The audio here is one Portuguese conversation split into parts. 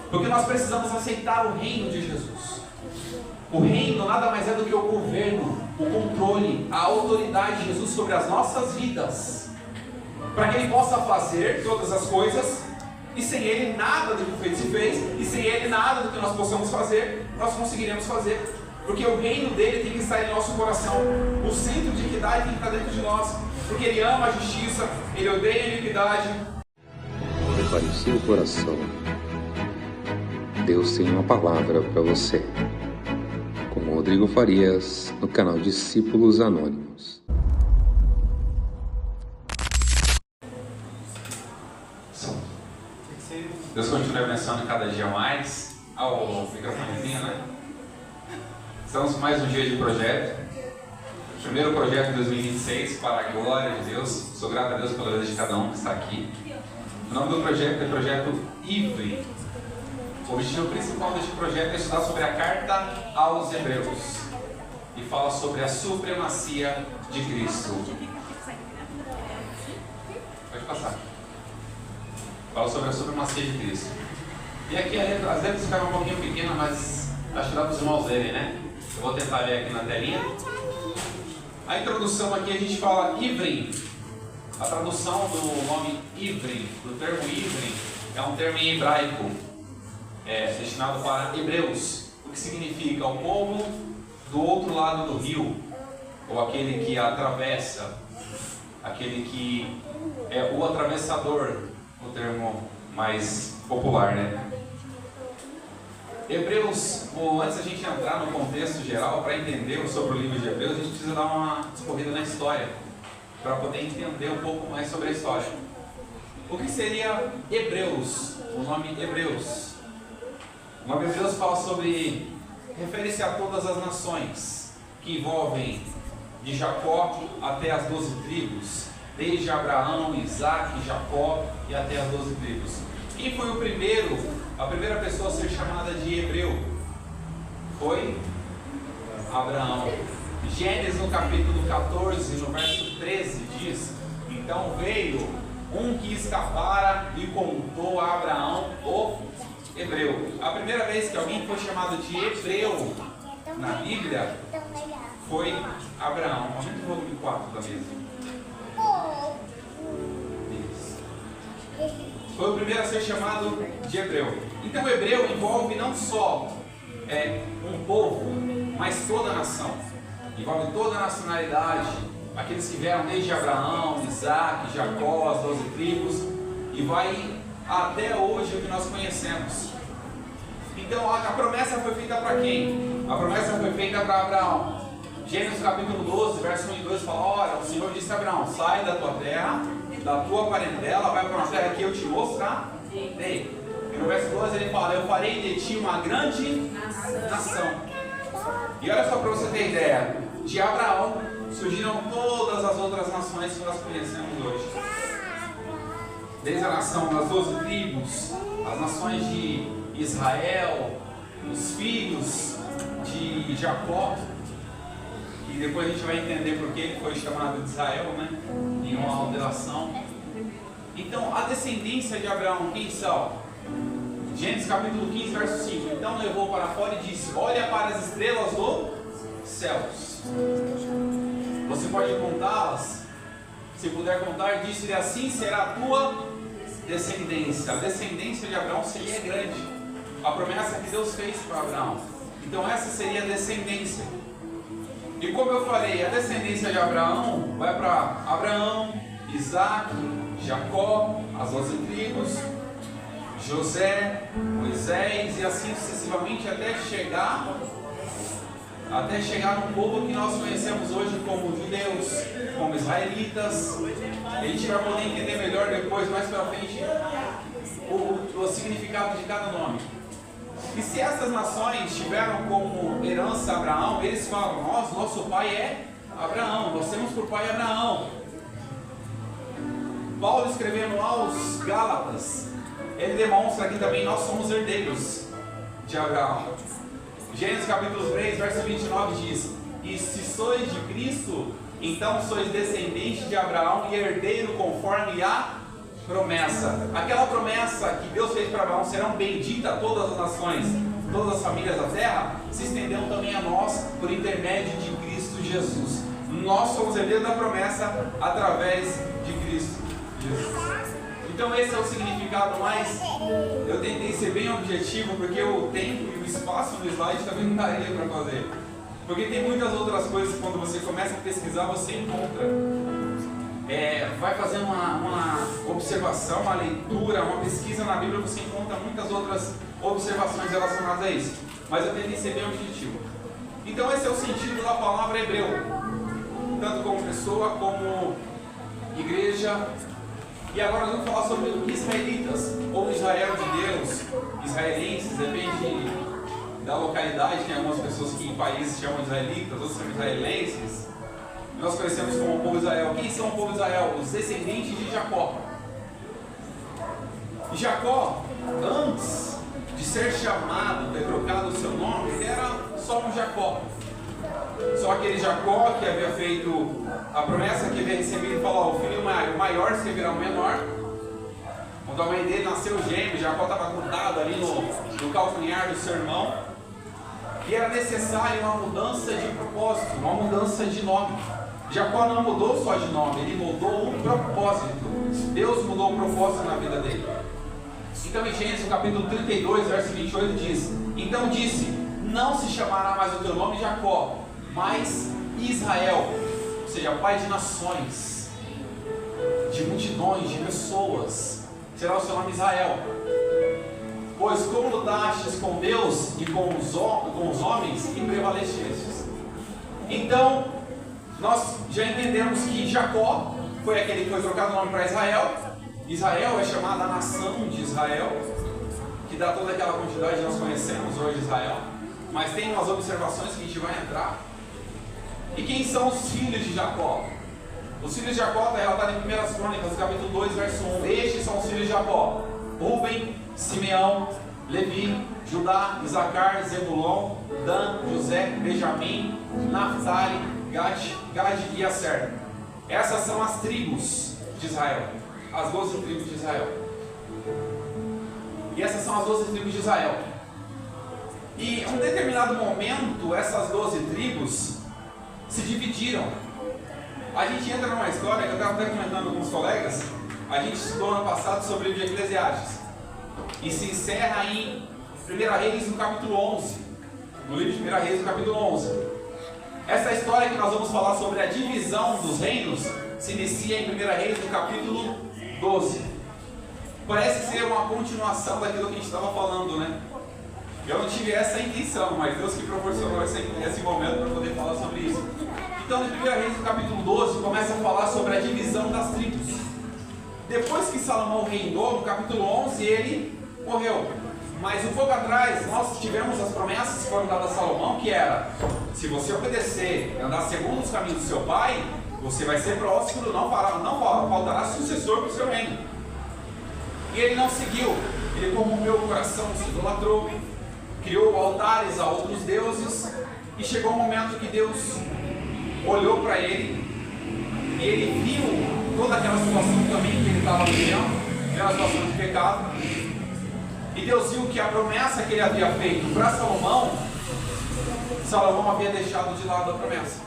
Porque nós precisamos aceitar o reino de Jesus. O reino nada mais é do que o governo, o controle, a autoridade de Jesus sobre as nossas vidas, para que Ele possa fazer todas as coisas, e sem Ele nada do que se fez, e sem Ele nada do que nós possamos fazer, nós conseguiremos fazer, porque o reino dele tem que estar em nosso coração, o centro de equidade tem que estar dentro de nós, porque Ele ama a justiça, Ele odeia a iniquidade. Prepare o seu coração. Deus tem uma palavra para você. Com Rodrigo Farias, no canal Discípulos Anônimos. Deus continue abençoando cada dia mais. O microfonezinho, né? Estamos com mais um dia de projeto. Primeiro projeto de 2026, para a glória de Deus. Sou grato a Deus pela vida de cada um que está aqui. O nome do projeto é Projeto Ivre. O objetivo principal deste projeto é estudar sobre a carta aos Hebreus e fala sobre a supremacia de Cristo. Pode passar. Fala sobre a supremacia de Cristo. E aqui as letras ficaram um pouquinho pequenas, mas acho que dá para os irmãos verem, né? Eu vou tentar ler aqui na telinha. A introdução aqui a gente fala Ivrim. A tradução do nome Ivrim, do termo Ivrim, é um termo em hebraico, destinado para hebreus, o que significa o povo do outro lado do rio, ou aquele que atravessa, aquele que é o atravessador, o termo mais popular, né? Hebreus, antes da gente entrar no contexto geral, para entender sobre o livro de Hebreus, a gente precisa dar uma discorrida na história, para poder entender um pouco mais sobre a história. O que seria Hebreus? O nome Hebreus. O nome Hebreus fala sobre, refere-se a todas as nações, que envolvem de Jacó até as 12 tribos, desde Abraão, Isaac, Jacó e até as 12 tribos. Quem foi a primeira pessoa a ser chamada de hebreu? Foi Abraão. Gênesis, no capítulo 14, no verso 13, diz: então veio um que escapara e contou a Abraão o hebreu. A primeira vez que alguém foi chamado de hebreu na Bíblia foi Abraão. Aumenta o volume 4 da mesa. Foi o primeiro a ser chamado de hebreu. Então o hebreu envolve não só um povo, mas toda a nação. Envolve toda a nacionalidade, aqueles que vieram desde Abraão, Isaac, Jacó, as 12 tribos, e vai até hoje o que nós conhecemos. Então a promessa foi feita para quem? A promessa foi feita para Abraão. Gênesis capítulo 12, verso 1 e 2 fala: ora, o Senhor disse a Abraão: sai da tua terra, da tua parentela, vai para uma terra que eu te mostrarei. E no verso 12 ele fala: eu farei de ti uma grande nação. E olha só para você ter ideia, de Abraão surgiram todas as outras nações que nós conhecemos hoje. Desde a nação das 12 tribos, as nações de Israel, os filhos de Jacó, e depois a gente vai entender por que ele foi chamado de Israel, né? Em uma alteração. Então, a descendência de Abraão, quem são? Gênesis capítulo 15, verso 5. Então levou para fora e disse: olha para as estrelas dos céus. Você pode contá-las? Se puder contar, disse-lhe: assim será a tua descendência. A descendência de Abraão seria grande. A promessa que Deus fez para Abraão. Então essa seria a descendência. E como eu falei, a descendência de Abraão vai para Abraão, Isaac, Jacó, as 12 tribos, José, Moisés e assim sucessivamente até chegar num povo que nós conhecemos hoje como judeus, como israelitas. A gente vai poder entender melhor depois, mais para frente, o significado de cada nome. E se essas nações tiveram como herança Abraão, eles falam: nosso pai é Abraão, nós temos por pai Abraão. Paulo, escrevendo aos Gálatas, ele demonstra que também nós somos herdeiros de Abraão. Gênesis capítulo 3, verso 29 diz: e se sois de Cristo, então sois descendente de Abraão e herdeiro conforme a promessa. Aquela promessa que Deus fez para Abraão, serão benditas todas as nações, todas as famílias da terra, se estendeu também a nós por intermédio de Cristo Jesus. Nós somos herdeiros da promessa através de Cristo Jesus. Então esse é o significado, mas eu tentei ser bem objetivo, porque o tempo e o espaço no slide também não daria para fazer. Porque tem muitas outras coisas que quando você começa a pesquisar, você encontra. Vai fazendo uma observação, uma leitura, uma pesquisa na Bíblia, você encontra muitas outras observações relacionadas a isso. Mas eu tentei ser bem objetivo. Então esse é o sentido da palavra hebreu. Tanto como pessoa, como igreja. E agora nós vamos falar sobre israelitas, ou Israel de Deus, israelenses, depende da localidade. Tem algumas pessoas que em países chamam israelitas, outros chamam israelenses. Nós conhecemos como o povo de Israel. Quem são o povo de Israel? Os descendentes de Jacó. E Jacó, antes de ser chamado, ter trocado o seu nome, ele era só um Jacó. Só aquele Jacó que havia feito a promessa, que havia recebido e falou: o filho maior servirá o menor. Quando a mãe dele nasceu gêmeo, Jacó estava grudado ali no calcanhar do seu irmão. E era necessário uma mudança de propósito, uma mudança de nome. Jacó não mudou só de nome, ele mudou o propósito. Deus mudou o propósito na vida dele. Então em Gênesis capítulo 32, verso 28 diz: então disse, não se chamará mais o teu nome Jacó, mas Israel, ou seja, pai de nações, de multidões, de pessoas, será o seu nome Israel. Pois como lutastes com Deus e com os homens, e prevalecestes. Então, nós já entendemos que Jacó foi aquele que foi trocado o nome para Israel. Israel é chamada a nação de Israel, que dá toda aquela quantidade que nós conhecemos hoje Israel. Mas tem umas observações que a gente vai entrar. E quem são os filhos de Jacó? Os filhos de Jacó está relatado em 1 Crônicas, capítulo 2, verso 1. Estes são os filhos de Jacó: Rúben, Simeão, Levi, Judá, Isacar, Zebulon, Dan, José, Benjamim, Naftali, Gade e Aser. Essas são as tribos de Israel, as 12 tribos de Israel. E essas são as 12 tribos de Israel. E em um determinado momento, essas 12 tribos se dividiram. A gente entra numa história que eu estava até comentando com os colegas. A gente estudou ano passado sobre o livro de Eclesiastes. E se encerra em 1 Reis no capítulo 11. No livro de 1 Reis no capítulo 11. Essa história que nós vamos falar sobre a divisão dos reinos se inicia em 1 Reis no capítulo 12. Parece ser uma continuação daquilo que a gente estava falando, né? Eu não tive essa intenção, mas Deus que proporcionou esse momento para poder falar sobre isso. Então, em 1 Reis no capítulo 12, começa a falar sobre a divisão das tribos. Depois que Salomão reinou, no capítulo 11, ele morreu. Mas um pouco atrás, nós tivemos as promessas que foram dadas a Salomão, que era: se você obedecer e andar segundo os caminhos do seu pai, você vai ser próspero, não faltará sucessor para o seu reino. E ele não seguiu, ele corrompeu o coração, se idolatrou, criou altares a outros deuses, e chegou um momento que Deus olhou para ele, e ele viu toda aquela situação também que ele estava vivendo, aquela situação de pecado. E Deus viu que a promessa que ele havia feito para Salomão, Salomão havia deixado de lado a promessa.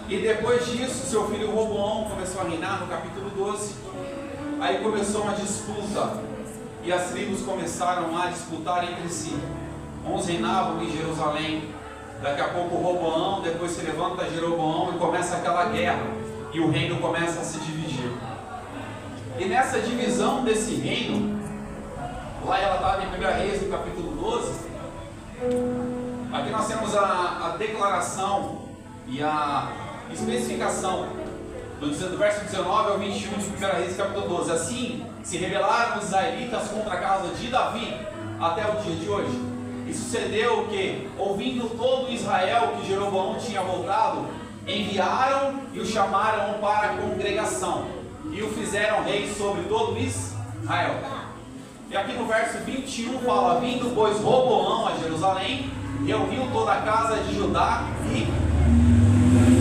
E depois disso, seu filho Roboão começou a reinar no capítulo 12. Aí começou uma disputa, e as tribos começaram a disputar entre si. Uns reinavam em Jerusalém. Daqui a pouco Roboão, depois se levanta Jeroboão e começa aquela guerra. E o reino começa a se dividir. E nessa divisão desse reino, lá ela estava em 1 Reis, no capítulo 12. Aqui nós temos a declaração e a especificação do verso 19 ao 21 de 1 Reis, capítulo 12. Assim se rebelaram os israelitas contra a casa de Davi até o dia de hoje. E sucedeu que, ouvindo todo Israel que Jeroboão tinha voltado, enviaram e o chamaram para a congregação e o fizeram rei sobre todo Israel. E aqui no verso 21 fala: vindo pois Roboão a Jerusalém, reuniu toda a casa de Judá e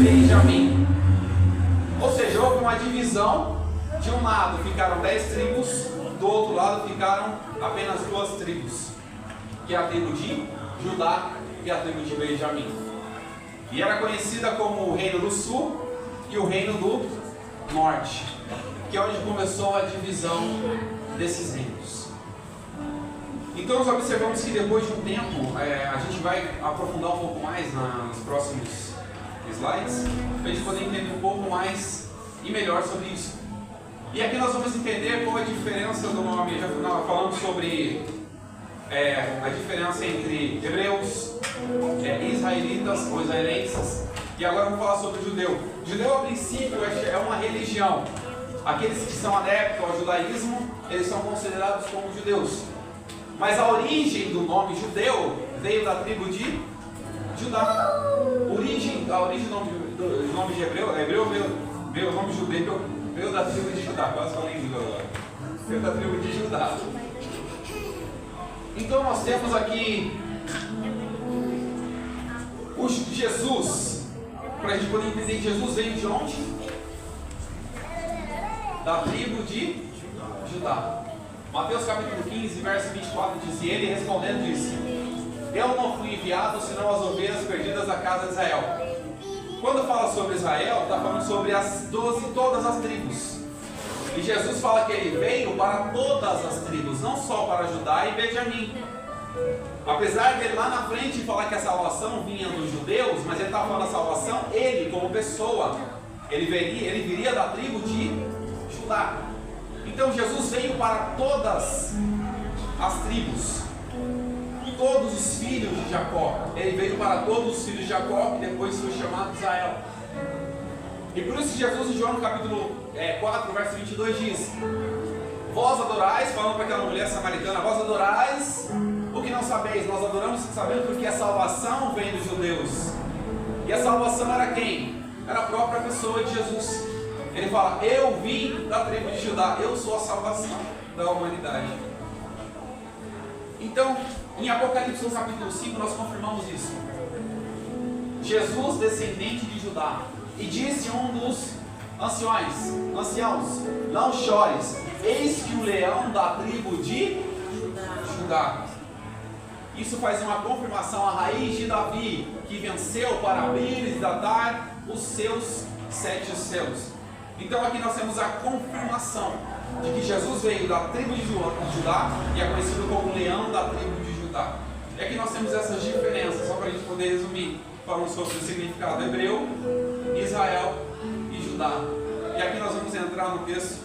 Benjamim. Ou seja, houve uma divisão De um lado ficaram 10 tribos, do outro lado ficaram apenas 2 tribos, que é a tribo de Judá e a tribo de Benjamim. E era conhecida como o reino do sul e o reino do norte, que é onde começou a divisão desses reinos. Então nós observamos que depois de um tempo, a gente vai aprofundar um pouco mais nos próximos slides, para a gente poder entender um pouco mais e melhor sobre isso. E aqui nós vamos entender qual é a diferença do nome. Já falamos sobre a diferença entre hebreus, israelitas ou israelenses, e agora vamos falar sobre o judeu. O judeu, a princípio, é uma religião. Aqueles que são adeptos ao judaísmo, eles são considerados como judeus. Mas a origem do nome judeu veio da tribo de Judá. A origem do nome de hebreu veio o nome judeu, veio da tribo de Judá. Quase falei inglês agora. Veio da tribo de Judá. Então nós temos aqui o Jesus, para a gente poder entender que Jesus veio de onde? Da tribo de Judá. Mateus capítulo 15, verso 24 diz: e ele respondendo disse: eu não fui enviado senão as ovelhas perdidas da casa de Israel. Quando fala sobre Israel, está falando sobre todas as tribos. E Jesus fala que ele veio para todas as tribos, não só para Judá e Benjamim. Apesar dele lá na frente falar que a salvação vinha dos judeus, mas ele estava falando da salvação, ele como pessoa, ele viria da tribo de Judá. Então Jesus veio para todas as tribos, todos os filhos de Jacó. Ele veio para todos os filhos de Jacó, que depois foi chamado de Israel. E por isso Jesus em João no capítulo 4, verso 22 diz: vós adorais, falando para aquela mulher samaritana, vós adorais o que não sabeis. Nós adoramos sabendo porque a salvação vem dos judeus. E a salvação era quem? Era a própria pessoa de Jesus. Ele fala: eu vim da tribo de Judá, eu sou a salvação da humanidade. Então, em Apocalipse capítulo 5 nós confirmamos isso. Jesus, descendente de Judá. E disse um dos anciãos: não chores, eis que o leão da tribo de Judá. Isso faz uma confirmação, a raiz de Davi, que venceu para abrir e desatar os seus 7 selos. Então aqui nós temos a confirmação de que Jesus veio da tribo de Judá e é conhecido como leão da tribo de Judá. E aqui nós temos essas diferenças, só para a gente poder resumir, falando sobre o significado hebreu, Israel e Judá. E aqui nós vamos entrar no texto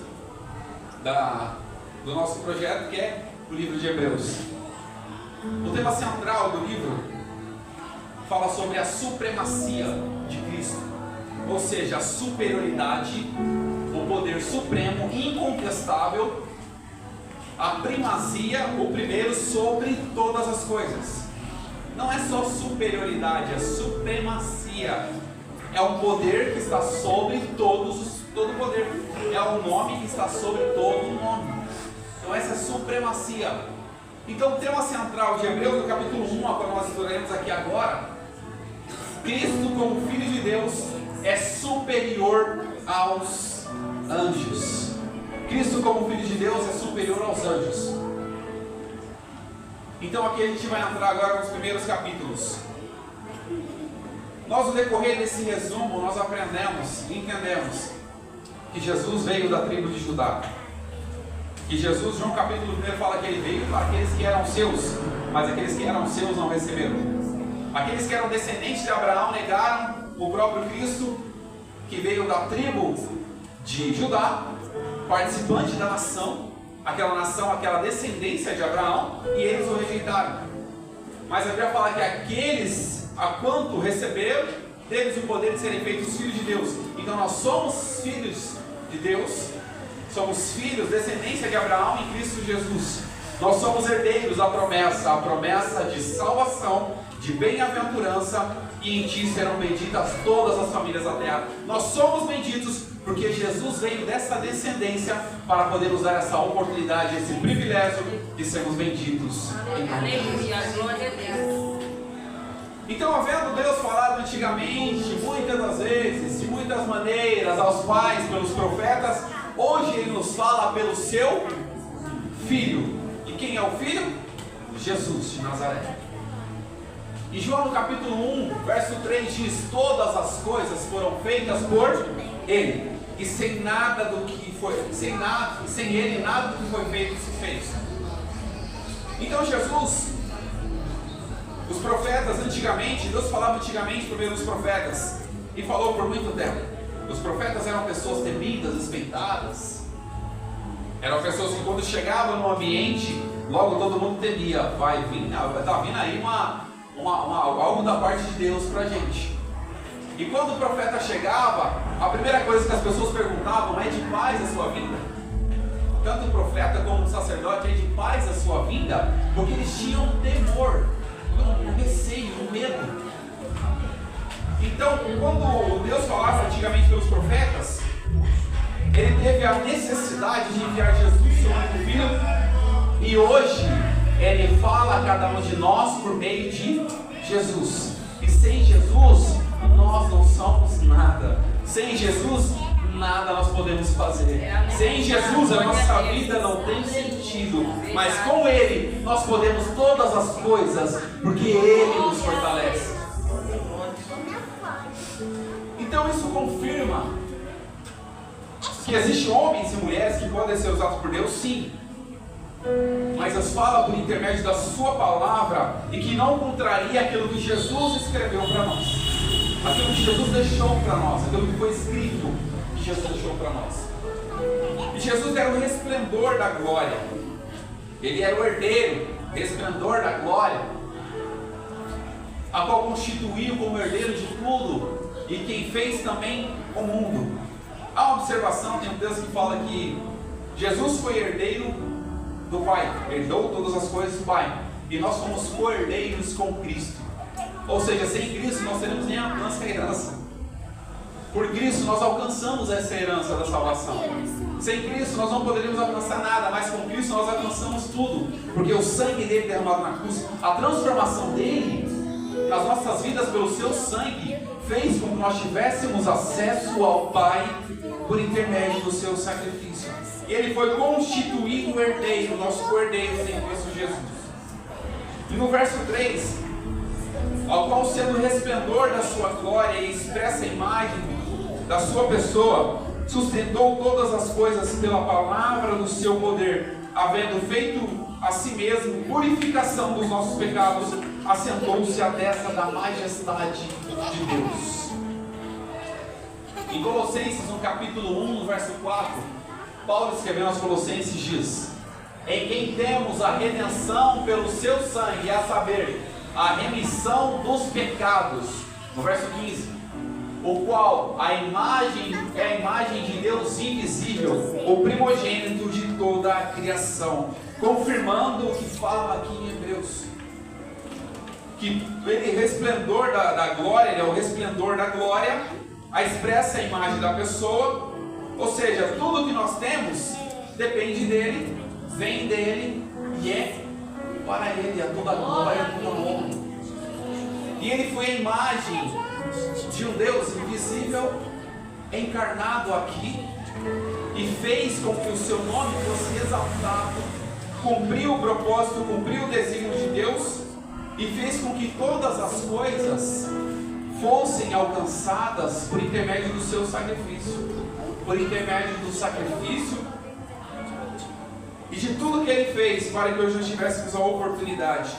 do nosso projeto, que é o livro de Hebreus. O tema central do livro fala sobre a supremacia de Cristo, ou seja, a superioridade, o poder supremo, incontestável, a primazia, o primeiro sobre todas as coisas. Não é só superioridade, é supremacia. É um poder que está sobre todo poder. É um nome que está sobre todo nome. Então essa é supremacia. Então o tema central de Hebreus, no capítulo 1, quando nós estudaremos aqui agora, Cristo como Filho de Deus é superior aos anjos. Cristo como Filho de Deus é superior aos anjos. Então aqui a gente vai entrar agora nos primeiros capítulos. Nós, no decorrer desse resumo, nós aprendemos e entendemos que Jesus veio da tribo de Judá. Que Jesus, João capítulo 1, fala que ele veio para aqueles que eram seus, mas aqueles que eram seus não receberam. Aqueles que eram descendentes de Abraão negaram o próprio Cristo, que veio da tribo de Judá, participante da nação, aquela descendência de Abraão, e eles o rejeitaram. Mas a Bíblia fala que aqueles, a quanto receberam, deles o poder de serem feitos filhos de Deus. Então nós somos filhos de Deus, somos filhos, descendência de Abraão em Cristo Jesus. Nós somos herdeiros da promessa, a promessa de salvação, de bem-aventurança, e em ti serão benditas todas as famílias da terra. Nós somos benditos porque Jesus veio dessa descendência para poder nos dar essa oportunidade, esse privilégio de sermos benditos. Aleluia, glória a Deus. Então, havendo Deus falado antigamente, muitas das vezes, de muitas maneiras, aos pais, pelos profetas, Hoje Ele nos fala pelo seu Filho. E quem é o Filho? Jesus de Nazaré. E João no capítulo 1, verso 3 diz: todas as coisas foram feitas por Ele, e sem Ele nada do que foi feito se fez. Então Jesus, os profetas antigamente, Deus falava antigamente por meio dos profetas, e falou por muito tempo. Os profetas eram pessoas temidas, respeitadas, eram pessoas que quando chegavam no ambiente, logo todo mundo temia. Vai vir, está vindo aí algo da parte de Deus para a gente. E quando o profeta chegava, a primeira coisa que as pessoas perguntavam: é de paz a sua vinda? Tanto o profeta como o sacerdote: é de paz a sua vinda? Porque eles tinham temor, um receio, um medo. Então, quando Deus falava antigamente pelos profetas, Ele teve a necessidade de enviar Jesus, seu único Filho, e hoje Ele fala a cada um de nós por meio de Jesus. E sem Jesus, nós não somos nada. Sem Jesus, nada nós podemos fazer. Sem Jesus, a nossa vida não tem sentido. Mas com Ele, nós podemos todas as coisas, porque Ele nos fortalece. Então isso confirma que existem homens e mulheres que podem ser usados por Deus, sim. Mas Deus fala por intermédio da sua palavra e que não contraria aquilo que Jesus escreveu para nós, aquilo que Jesus deixou para nós, aquilo que foi escrito que Jesus deixou para nós. E Jesus era o resplendor da glória. Ele era o herdeiro, resplendor da glória, a qual constituiu como herdeiro de tudo e quem fez também o mundo. Há uma observação, tem um texto que fala que Jesus foi herdeiro do Pai, herdou todas as coisas do Pai, e nós somos co-herdeiros com Cristo. Ou seja, sem Cristo nós teremos nem alcança a herança. Por Cristo nós alcançamos essa herança da salvação. Sem Cristo nós não poderíamos alcançar nada, mas com Cristo nós alcançamos tudo, porque o sangue dele derramado na cruz, a transformação dele nas nossas vidas pelo seu sangue, fez com que nós tivéssemos acesso ao Pai por intermédio do seu sacrifício. Ele foi constituído herdeiro, nosso co-herdeiro em Cristo Jesus. E no verso 3, ao qual sendo o resplendor da sua glória e expressa a imagem da sua pessoa, sustentou todas as coisas pela palavra do seu poder, havendo feito a si mesmo purificação dos nossos pecados, assentou-se à destra da majestade de Deus. Em Colossenses, no capítulo 1, no verso 4, Paulo escrevendo aos Colossenses diz: em quem temos a redenção pelo seu sangue, a saber, a remissão dos pecados. No verso 15, o qual é a imagem de Deus invisível, o primogênito de toda a criação, confirmando o que fala aqui em Hebreus, que ele é resplendor da glória, ele é o resplendor da glória, a expressa a imagem da pessoa. Ou seja, tudo que nós temos depende dele, vem dele e é para ele, a toda glória, a toda honra. E ele foi a imagem de um Deus invisível encarnado aqui e fez com que o seu nome fosse exaltado, cumpriu o propósito, cumpriu o desígnio de Deus e fez com que todas as coisas fossem alcançadas por intermédio do seu sacrifício, por intermédio do sacrifício e de tudo que ele fez para que hoje nós tivéssemos a oportunidade.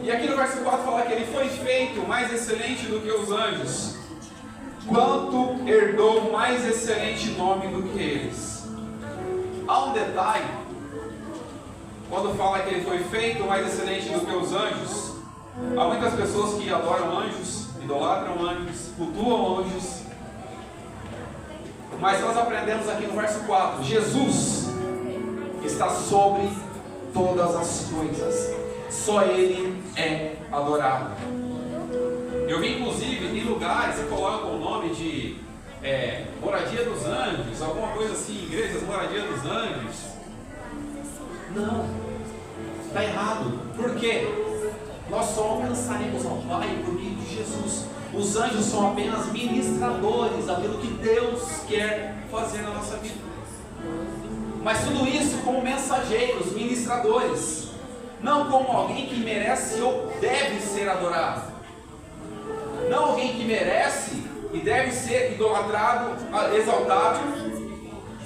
E aqui no verso 4 fala que ele foi feito mais excelente do que os anjos, quanto herdou mais excelente nome do que eles. Há um detalhe, quando fala que ele foi feito mais excelente do que os anjos. Há muitas pessoas que adoram anjos, idolatram anjos, cultuam anjos, mas nós aprendemos aqui no verso 4, Jesus está sobre todas as coisas, só Ele é adorado. Eu vi inclusive em lugares que colocam o nome de moradia dos anjos, alguma coisa assim, igrejas moradia dos anjos. Não, está errado. Por quê? Nós só alcançaremos ao Pai por meio de Jesus. Os anjos são apenas ministradores daquilo que Deus quer fazer na nossa vida. Mas tudo isso como mensageiros, ministradores, não como alguém que merece ou deve ser adorado. Não alguém que merece e deve ser idolatrado, exaltado.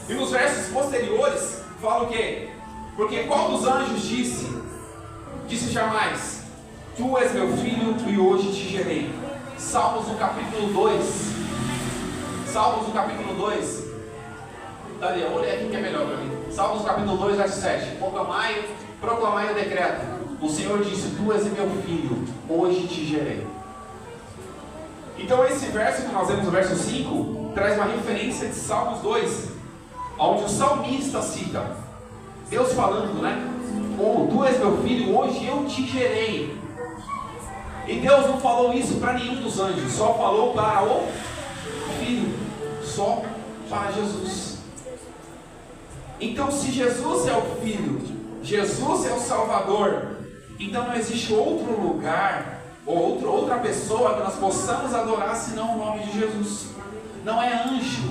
E nos versos posteriores fala o quê? Porque qual dos anjos disse jamais: Tu és meu filho e hoje te gerei. Salmos no capítulo 2. Salmos no capítulo 2. Ali, olha aqui que é melhor para mim. Salmos no capítulo 2, verso 7. Proclamai o decreto. O Senhor disse: Tu és meu filho, hoje te gerei. Então esse verso que nós vemos no verso 5 traz uma referência de Salmos 2, onde o salmista cita Deus falando, né? Tu és meu filho, hoje eu te gerei. E Deus não falou isso para nenhum dos anjos, só falou para o filho, só para Jesus. Então, se Jesus é o filho, Jesus é o Salvador, então não existe outro lugar ou outra pessoa que nós possamos adorar senão o nome de Jesus. Não é anjo,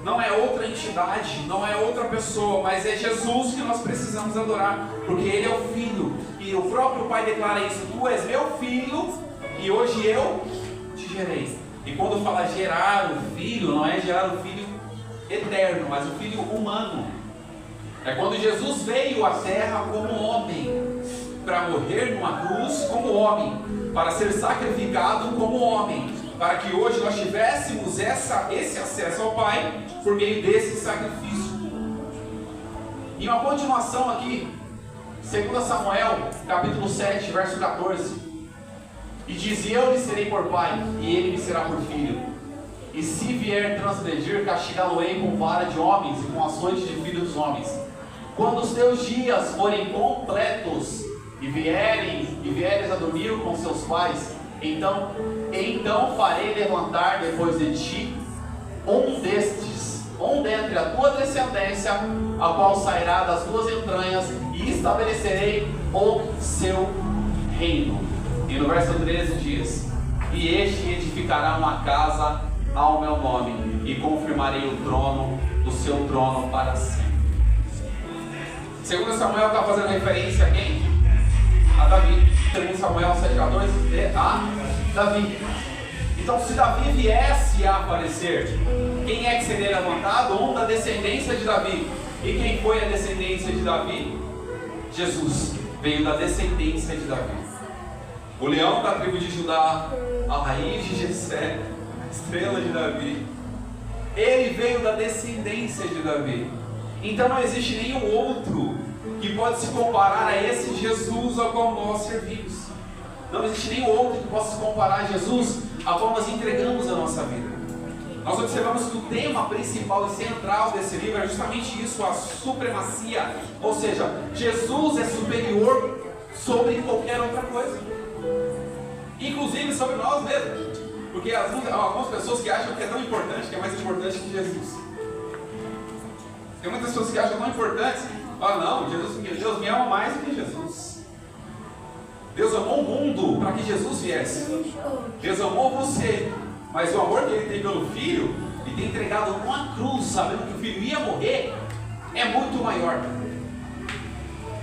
não é outra entidade, não é outra pessoa, mas é Jesus que nós precisamos adorar, porque Ele é o Filho, e o próprio Pai declara isso: Tu és meu filho, e hoje eu te gerei. E quando fala gerar o Filho, não é gerar o Filho eterno, mas o Filho humano. É quando Jesus veio à terra como homem, para morrer numa cruz como homem, para ser sacrificado como homem, para que hoje nós tivéssemos esse acesso ao Pai por meio desse sacrifício. E uma continuação aqui, 2 Samuel, capítulo 7, verso 14. E diz: Eu lhe serei por pai, e ele me será por filho. E se vier transgredir, castigá-lo-ei com vara de homens e com açoite de filho dos homens. Quando os teus dias forem completos e vieres a dormir com seus pais, então farei levantar depois de ti um dentre a tua descendência, a qual sairá das tuas entranhas, e estabelecerei o seu reino. E no verso 13 diz: E este edificará uma casa ao meu nome, e confirmarei o trono do seu trono para sempre. 2 Samuel está fazendo referência a quem? A Davi. 2 Samuel 7,14 é a Davi. Então, se Davi viesse a aparecer, quem é que seria levantado? Um da descendência de Davi. E quem foi a descendência de Davi? Jesus veio da descendência de Davi. O leão da tribo de Judá, a raiz de Jessé, a estrela de Davi. Ele veio da descendência de Davi. Então não existe nenhum outro que pode se comparar a esse Jesus ao qual nós servimos. Não existe nenhum outro que possa se comparar a Jesus ao qual nós entregamos a nossa vida. Nós observamos que o tema principal e central desse livro é justamente isso: a supremacia. Ou seja, Jesus é superior sobre qualquer outra coisa, inclusive sobre nós mesmos. Porque algumas pessoas que acham que é tão importante, que é mais importante que Jesus. Tem muitas pessoas que acham tão importantes. Não, Deus me ama mais do que Jesus. Deus amou o mundo para que Jesus viesse. Deus amou você, mas o amor que Ele tem pelo Filho, e tem entregado numa cruz, sabendo que o Filho ia morrer, é muito maior.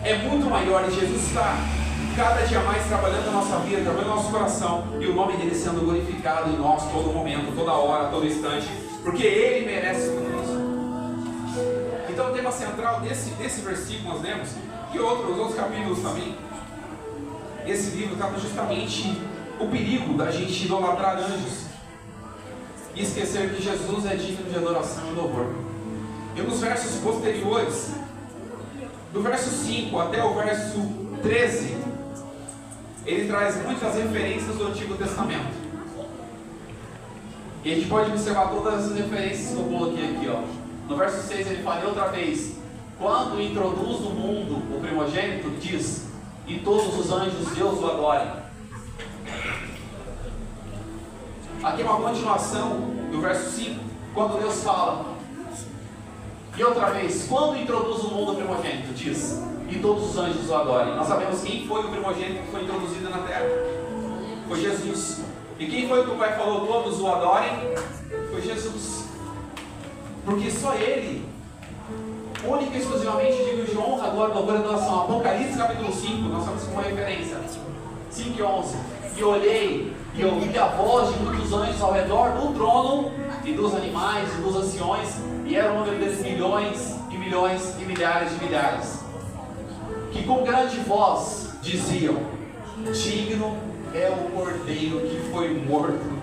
É muito maior, e Jesus está cada dia mais trabalhando na nossa vida, trabalhando no nosso coração, e o nome dele sendo glorificado em nós todo momento, toda hora, todo instante, porque Ele merece tudo isso. Então o tema central desse versículo nós lemos, e os outros capítulos também, esse livro trata justamente o perigo da gente idolatrar anjos e esquecer que Jesus é digno de adoração e louvor. E nos versos posteriores, do verso 5 até o verso 13, ele traz muitas referências do Antigo Testamento. E a gente pode observar todas essas referências que eu coloquei aqui, ó. No verso 6 ele fala outra vez: quando introduz no mundo o primogênito, diz: e todos os anjos Deus o adorem. Aqui é uma continuação do verso 5, quando Deus fala. E outra vez: quando introduz o mundo o primogênito, diz: e todos os anjos o adorem. Nós sabemos quem foi o primogênito que foi introduzido na terra. Foi Jesus. E quem foi que o Pai falou todos o adorem? Foi Jesus. Porque só Ele, única e exclusivamente, digno de honra, glória, louvor e adoração. Apocalipse capítulo 5, nós estamos com uma referência. 5 e 11. E olhei e ouvi a voz de muitos anjos ao redor do trono e dos animais e dos anciões, e era o número deles milhões e milhões e milhares de milhares, que com grande voz diziam: digno é o Cordeiro que foi morto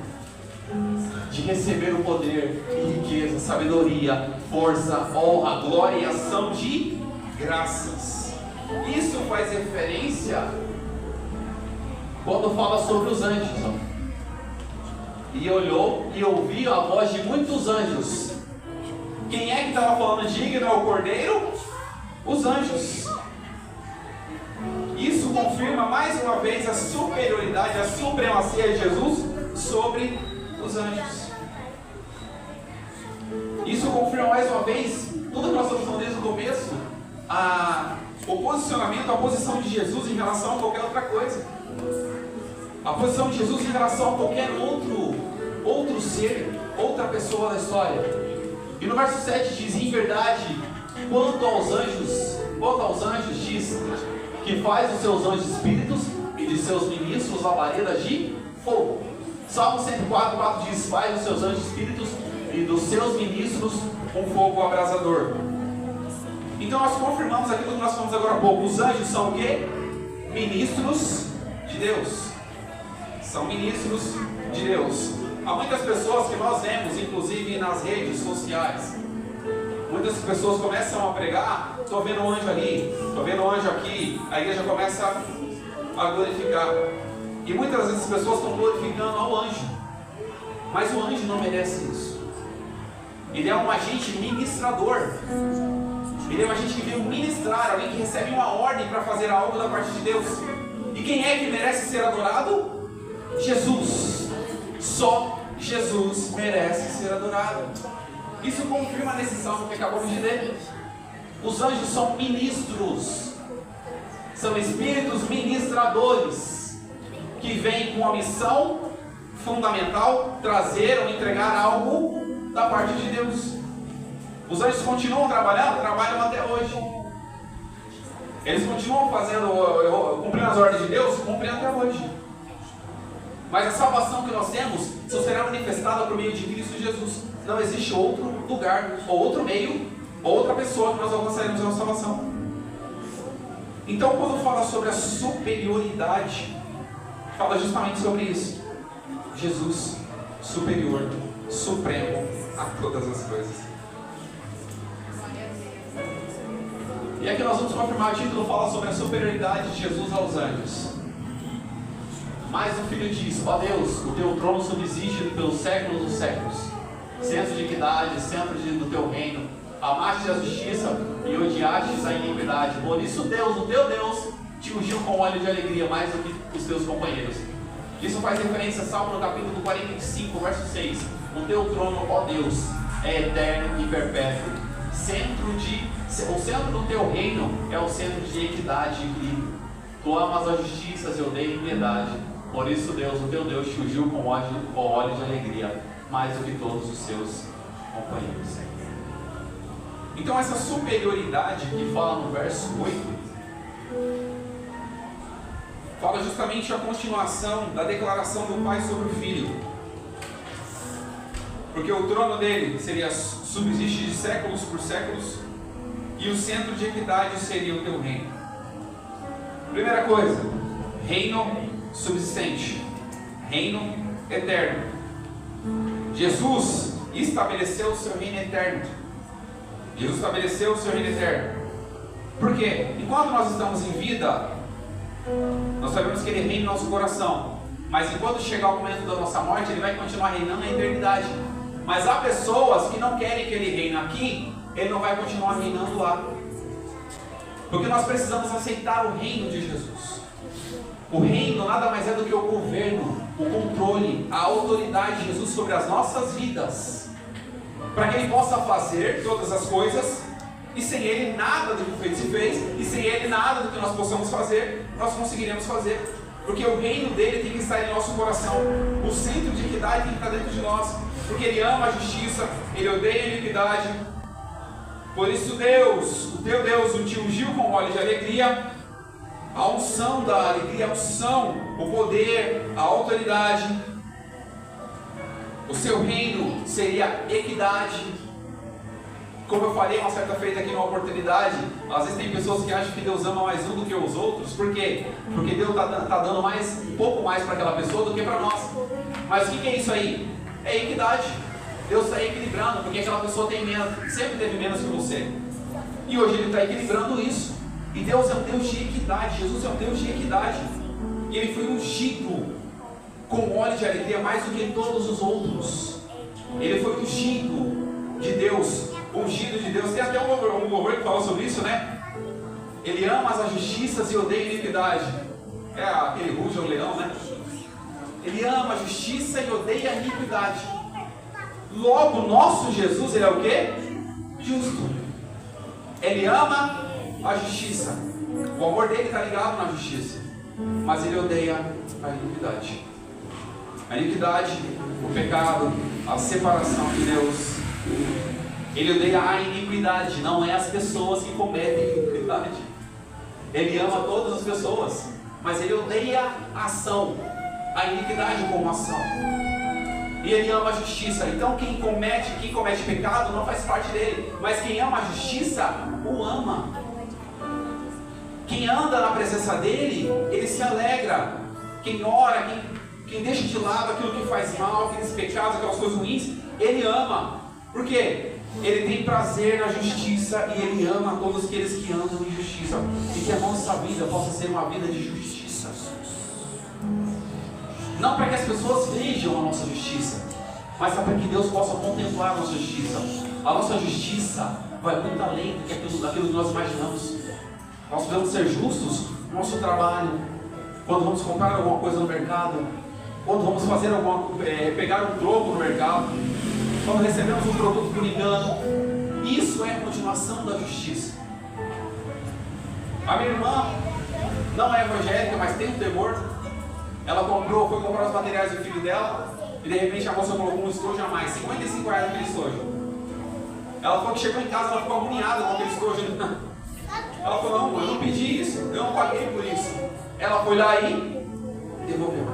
de receber o poder e riqueza, sabedoria, força, honra, glória e ação de graças. Isso faz referência quando fala sobre os anjos. E olhou e ouviu a voz de muitos anjos. Quem é que estava falando digno é o Cordeiro? Os anjos. Isso confirma mais uma vez a superioridade, a supremacia de Jesus sobre os anjos. Isso confirma mais uma vez tudo que nós estamos falando desde o começo, o posicionamento, a posição de Jesus em relação a qualquer outra coisa, a posição de Jesus em relação a qualquer outro ser, outra pessoa da história. E no verso 7 diz: em verdade, quanto aos anjos diz que faz dos seus anjos espíritos e de seus ministros labaredas de fogo. Salmo 104:4 diz: faz dos seus anjos espíritos e dos seus ministros um fogo abrasador. Então nós confirmamos aquilo que nós falamos agora há pouco. Os anjos são o quê? Ministros de Deus. São ministros de Deus. Há muitas pessoas que nós vemos, inclusive nas redes sociais, muitas pessoas começam a pregar: estou vendo um anjo ali, estou vendo um anjo aqui. A igreja começa a glorificar. E muitas vezes as pessoas estão glorificando ao anjo. Mas o anjo não merece isso. Ele é um agente ministrador. Ele é um agente que veio ministrar, alguém que recebe uma ordem para fazer algo da parte de Deus. E quem é que merece ser adorado? Jesus. Só Jesus merece ser adorado. Isso confirma nesse salmo que acabamos de ler. Os anjos são ministros, são espíritos ministradores, que vêm com a missão fundamental: trazer ou entregar algo da parte de Deus. Os anjos continuam trabalhando? Trabalham até hoje. Eles continuam cumprindo as ordens de Deus? Cumprem até hoje. Mas a salvação que nós temos só será manifestada por meio de Cristo Jesus. Não existe outro lugar, ou outro meio, ou outra pessoa que nós alcançaremos a salvação. Então, quando fala sobre a superioridade, fala justamente sobre isso. Jesus, superior, supremo a todas as coisas. E aqui nós vamos confirmar: o título fala sobre a superioridade de Jesus aos anjos. Mas o Filho diz: ó Deus, o teu trono subsiste pelos séculos dos séculos. Centro de equidade, centro do teu reino. Amaste a justiça e odiastes a iniquidade. Por isso Deus, o teu Deus, te ungiu com óleo de alegria mais do que os teus companheiros. Isso faz referência a Salmo no capítulo 45, verso 6. O teu trono, ó Deus, é eterno e perpétuo. O centro do teu reino é o centro de equidade e equilíbrio. Tu amas a justiça e odeias a impiedade. Por isso Deus, o teu Deus, te ungiu com óleo de alegria, mais do que todos os seus companheiros. Então essa superioridade que fala no verso 8, fala justamente a continuação da declaração do Pai sobre o Filho. Porque o trono dele subsiste de séculos por séculos, e o centro de equidade seria o teu reino. Primeira coisa, reino subsistente, reino eterno. Jesus estabeleceu o seu reino eterno. Jesus estabeleceu o seu reino eterno. Por quê? Enquanto nós estamos em vida, nós sabemos que Ele reina em nosso coração. Mas enquanto chegar o momento da nossa morte, Ele vai continuar reinando na eternidade. Mas há pessoas que não querem que Ele reine aqui, Ele não vai continuar reinando lá. Porque nós precisamos aceitar o reino de Jesus. O reino nada mais é do que o governo, o controle, a autoridade de Jesus sobre as nossas vidas, para que Ele possa fazer todas as coisas, e sem Ele nada do que se fez, e sem Ele nada do que nós possamos fazer, nós conseguiremos fazer. Porque o reino dele tem que estar em nosso coração. O centro de equidade tem que estar dentro de nós. Porque ele ama a justiça, ele odeia a iniquidade. Por isso Deus, o teu Deus, o te ungiu com óleo de alegria, a unção da alegria, a unção, o poder, a autoridade. O seu reino seria equidade. Como eu falei uma certa feita aqui numa oportunidade, às vezes tem pessoas que acham que Deus ama mais um do que os outros. Por quê? Porque Deus está dando um pouco mais para aquela pessoa do que para nós. Mas o que é isso aí? É equidade. Deus está equilibrando, porque aquela pessoa tem menos, sempre teve menos que você. E hoje Ele está equilibrando isso. E Deus é um Deus de equidade. Jesus é um Deus de equidade. E Ele foi ungido com óleo de alegria mais do que todos os outros. Ele foi ungido de Deus. Ungido de Deus. Tem até um louvor que fala sobre isso, né? Ele ama as justiças e odeia a iniquidade. É aquele ruge, o leão, né? Ele ama a justiça e odeia a iniquidade. Logo, nosso Jesus, ele é o quê? Justo. Ele ama a justiça. O amor dele está ligado na justiça. Mas ele odeia a iniquidade. A iniquidade, o pecado, a separação de Deus. Ele odeia a iniquidade, não é as pessoas que cometem iniquidade. Ele ama todas as pessoas, mas ele odeia a ação, a iniquidade como ação. E ele ama a justiça. Então quem comete pecado não faz parte dele, mas quem ama a justiça, o ama. Quem anda na presença dele, ele se alegra. Quem ora, quem deixa de lado aquilo que faz mal, aqueles pecados, aquelas coisas ruins, ele ama. Por quê? Ele tem prazer na justiça e ele ama todos aqueles que andam em justiça. E que a nossa vida possa ser uma vida de justiça. Não para que as pessoas vejam a nossa justiça, mas para que Deus possa contemplar a nossa justiça. A nossa justiça vai muito além daquilo que nós imaginamos. Nós podemos ser justos no nosso trabalho, quando vamos comprar alguma coisa no mercado, quando vamos fazer pegar um troco no mercado, quando recebemos um produto por engano. Isso é a continuação da justiça. A minha irmã não é evangélica, mas tem um temor. Ela foi comprar os materiais do filho dela e de repente a moça colocou um estojo a mais, R$55 naquele estojo. Ela falou que chegou em casa, ela ficou agoniada com aquele estojo. Ela falou: não, eu não pedi isso, eu não paguei por isso. Ela foi lá e devolveu.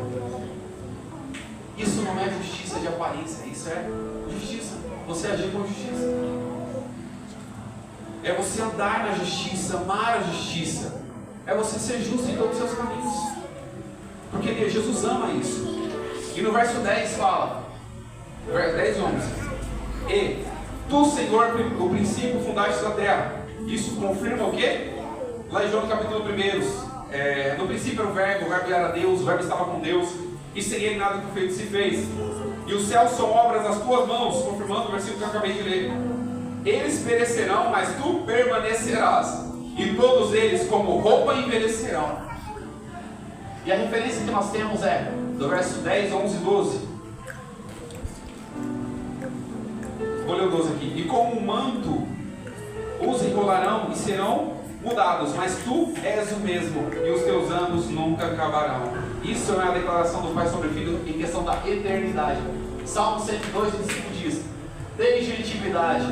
Isso não é justiça de aparência, isso é justiça. Você agir com justiça. É você andar na justiça, amar a justiça. É você ser justo em todos os seus caminhos. Porque Jesus ama isso. E no verso 10 fala, verso 10 e 11: E tu, Senhor, o princípio fundaste da terra. Isso confirma o quê? Lá em João capítulo 1, no princípio era o verbo era Deus, o verbo estava com Deus, e sem ele nada que feito se fez. E os céus são obras das tuas mãos, confirmando o versículo que eu acabei de ler. Eles perecerão, mas tu permanecerás, e todos eles como roupa envelhecerão. E a referência que nós temos é do verso 10, 11 e 12. Vou ler o 12 aqui. E como um manto os enrolarão e serão mudados, mas tu és o mesmo, e os teus anos nunca acabarão. Isso é a declaração do Pai sobre o Filho em questão da eternidade. Salmo 102, 25 diz: desde a antiguidade,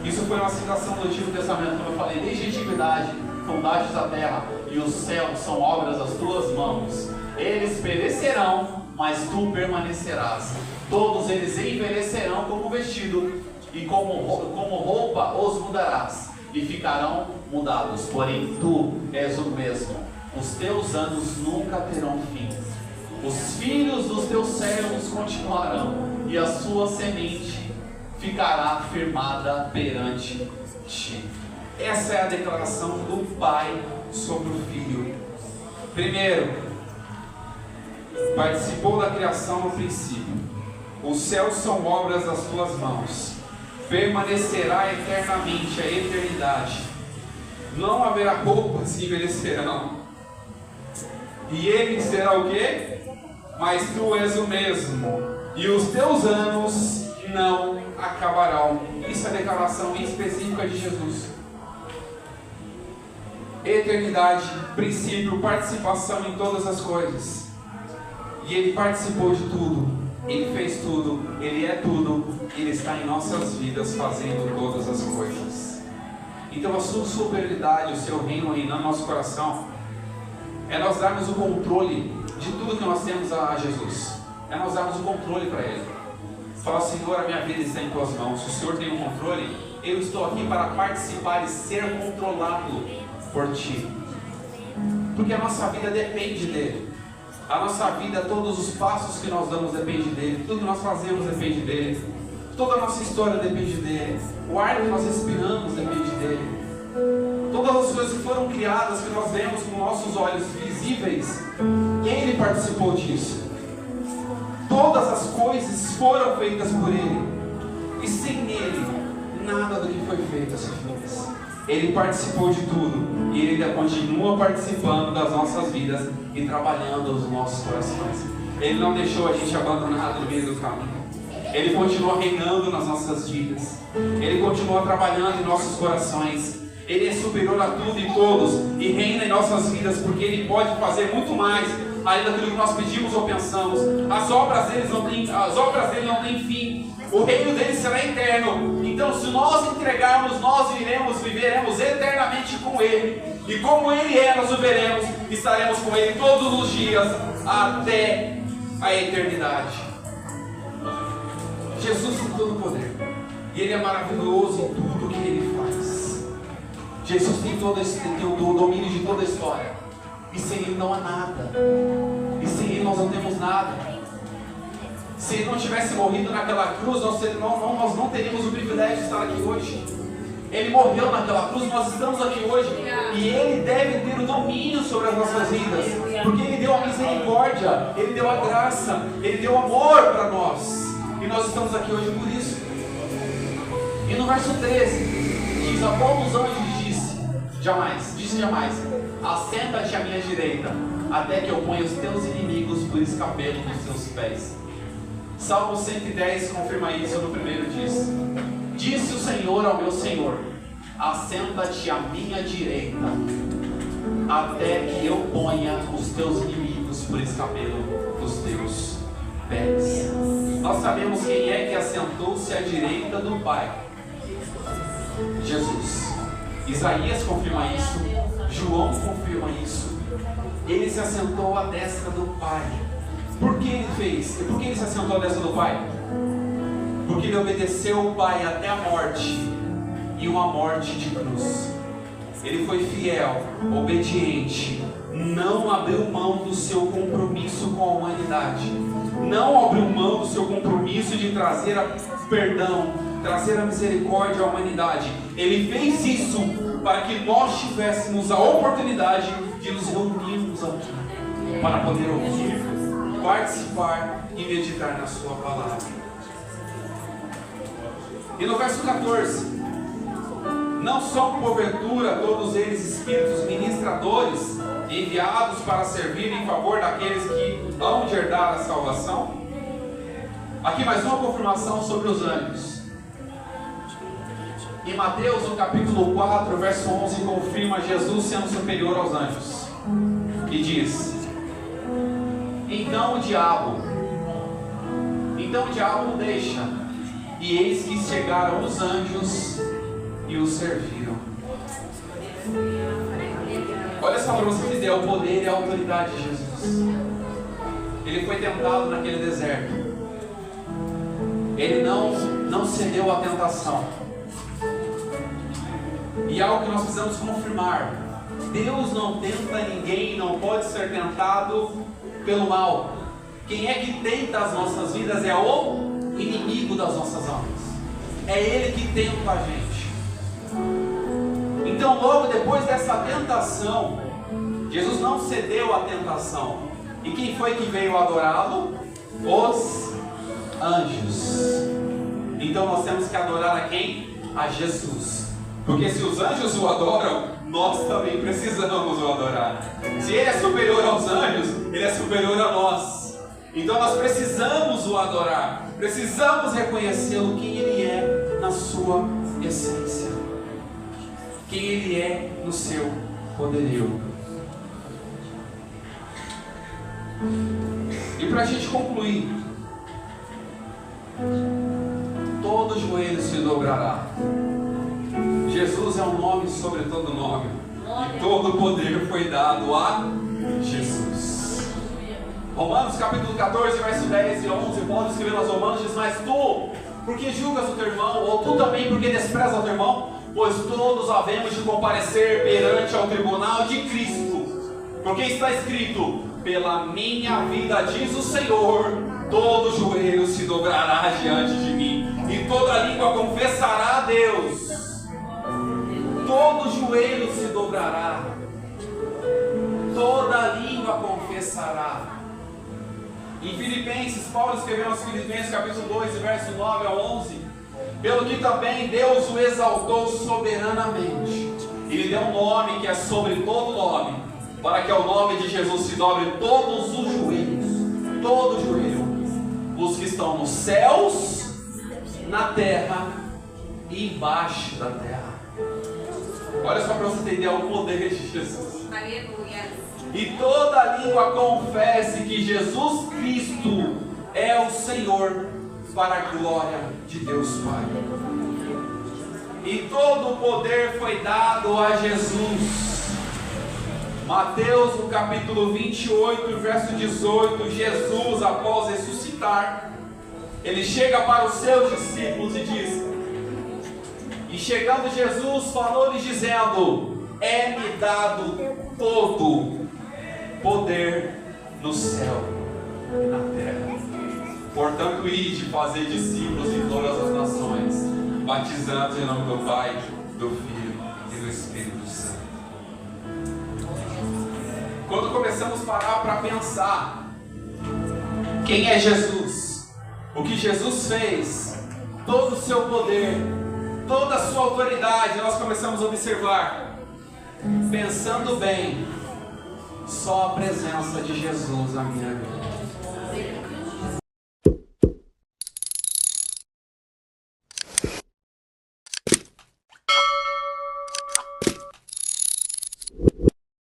isso foi uma citação do Antigo Testamento, como eu falei, desde a antiguidade fundaste a terra, e os céus são obras das tuas mãos. Eles perecerão, mas tu permanecerás. Todos eles envelhecerão como vestido, e como roupa os mudarás, e ficarão mudados. Porém tu és o mesmo, os teus anos nunca terão fim. Os filhos dos teus servos continuarão, e a sua semente ficará firmada perante ti. Essa é a declaração do Pai sobre o Filho. Primeiro, participou da criação no princípio. Os céus são obras das tuas mãos. Permanecerá eternamente a eternidade. Não haverá roupas que envelhecerão. E ele será o quê? Mas tu és o mesmo, e os teus anos não acabarão. Isso é a declaração específica de Jesus. eternidade, princípio, participação em todas as coisas. E Ele participou de tudo, Ele fez tudo, Ele é tudo, Ele está em nossas vidas fazendo todas as coisas. Então a sua superioridade, o seu reino reinando no nosso coração, é nós darmos o controle de tudo que nós temos a Jesus. É nós darmos o controle para Ele. Fala, Senhor, a minha vida está em Tuas mãos. Se o Senhor tem o controle, eu estou aqui para participar e ser controlado por Ti. Porque a nossa vida depende dEle. A nossa vida, todos os passos que nós damos depende dEle. Tudo que nós fazemos depende dEle. Toda a nossa história depende dEle. O ar que nós respiramos depende dEle. Todas as coisas que foram criadas, que nós vemos com nossos olhos visíveis, Ele participou disso. Todas as coisas foram feitas por Ele. E sem Ele, nada do que foi feito se fez. Ele participou de tudo. E Ele ainda continua participando das nossas vidas e trabalhando os nossos corações. Ele não deixou a gente abandonado no meio do caminho. Ele continua reinando nas nossas vidas. Ele continua trabalhando em nossos corações. Ele é superior a tudo e todos e reina em nossas vidas, porque Ele pode fazer muito mais além daquilo que nós pedimos ou pensamos. As obras dele não têm fim. O reino dele será eterno. Então, se nós entregarmos, nós viveremos eternamente com Ele. E como Ele é, nós o veremos. Estaremos com Ele todos os dias até a eternidade. Jesus tem todo o poder. E Ele é maravilhoso em tudo que Ele faz. Jesus tem o domínio de toda a história. E sem Ele não há nada. E sem Ele nós não temos nada. Se Ele não tivesse morrido naquela cruz, nós não teríamos o privilégio de estar aqui hoje. Ele morreu naquela cruz, nós estamos aqui hoje. E Ele deve ter o domínio sobre as nossas vidas. Porque Ele deu a misericórdia, Ele deu a graça, Ele deu amor para nós. E nós estamos aqui hoje por isso. E no verso 13, diz: a qual dos anjos disse jamais, assenta-te à minha direita, até que eu ponha os teus inimigos por escabelo dos teus pés. Salmo 110 confirma isso. No primeiro diz: disse o Senhor ao meu Senhor, assenta-te à minha direita, até que eu ponha os teus inimigos por escabelo dos teus pés. Nós sabemos quem é que assentou-se à direita do Pai: Jesus. Isaías confirma isso, João confirma isso. Ele se assentou à destra do Pai. Por que ele fez? Por que ele se assentou à destra do Pai? Porque ele obedeceu o Pai até a morte, e uma morte de cruz. Ele foi fiel, obediente, não abriu mão do seu compromisso com a humanidade, não abriu mão do seu compromisso de trazer perdão, trazer a misericórdia à humanidade. Ele fez isso para que nós tivéssemos a oportunidade de nos reunirmos aqui, para poder ouvir, participar e meditar na sua palavra. E no verso 14: não são porventura todos eles espíritos ministradores, enviados para servir em favor daqueles que hão de herdar a salvação? Aqui mais uma confirmação sobre os anjos. Em Mateus, no capítulo 4, verso 11, confirma Jesus sendo superior aos anjos. E diz: então o diabo o deixa, e eis que chegaram os anjos e o serviram. Olha só para você entender o poder e a autoridade de Jesus. Ele foi tentado naquele deserto. Ele não cedeu à tentação. E algo que nós precisamos confirmar: Deus não tenta ninguém, não pode ser tentado pelo mal. Quem é que tenta as nossas vidas é o inimigo das nossas almas. É ele que tenta a gente. Então, logo depois dessa tentação, Jesus não cedeu à tentação. E quem foi que veio adorá-lo? Os anjos. Então nós temos que adorar a quem? A Jesus. Porque se os anjos o adoram, nós também precisamos o adorar. Se ele é superior aos anjos, ele é superior a nós. Então nós precisamos o adorar. Precisamos reconhecê-lo, quem ele é na sua essência, quem ele é no seu poderio. E para a gente concluir, todo joelho se dobrará. Jesus é um nome sobre todo nome. E todo poder foi dado a Jesus. Romanos capítulo 14, verso 10 e 11. Paulo escrevendo aos Romanos diz: mas tu, por que julgas o teu irmão? Ou tu também, por que desprezas o teu irmão? Pois todos havemos de comparecer perante ao tribunal de Cristo. Porque está escrito: pela minha vida, diz o Senhor, todo joelho se dobrará diante de mim, e toda língua confessará a Deus. Todo joelho se dobrará, toda língua confessará. Em Filipenses, Paulo escreveu aos Filipenses, capítulo 2, verso 9 a 11: pelo que também Deus o exaltou soberanamente, e lhe deu um nome que é sobre todo nome, para que ao nome de Jesus se dobre todos os joelhos, todo joelho, os que estão nos céus, na terra e embaixo da terra. Olha só para você ter ideia o poder de Jesus. Aleluia. E toda língua confesse que Jesus Cristo é o Senhor, para a glória de Deus Pai. E todo o poder foi dado a Jesus. Mateus, no capítulo 28, verso 18, Jesus, após ressuscitar, ele chega para os seus discípulos e diz: e chegando Jesus, falou-lhes dizendo: é-me dado todo poder no céu e na terra. Portanto, ide fazer discípulos em todas as nações, batizando em nome do Pai, do Filho e do Espírito Santo. Quando começamos a parar para pensar quem é Jesus, o que Jesus fez, todo o seu poder, toda a sua autoridade, nós começamos a observar, pensando bem, só a presença de Jesus na minha vida.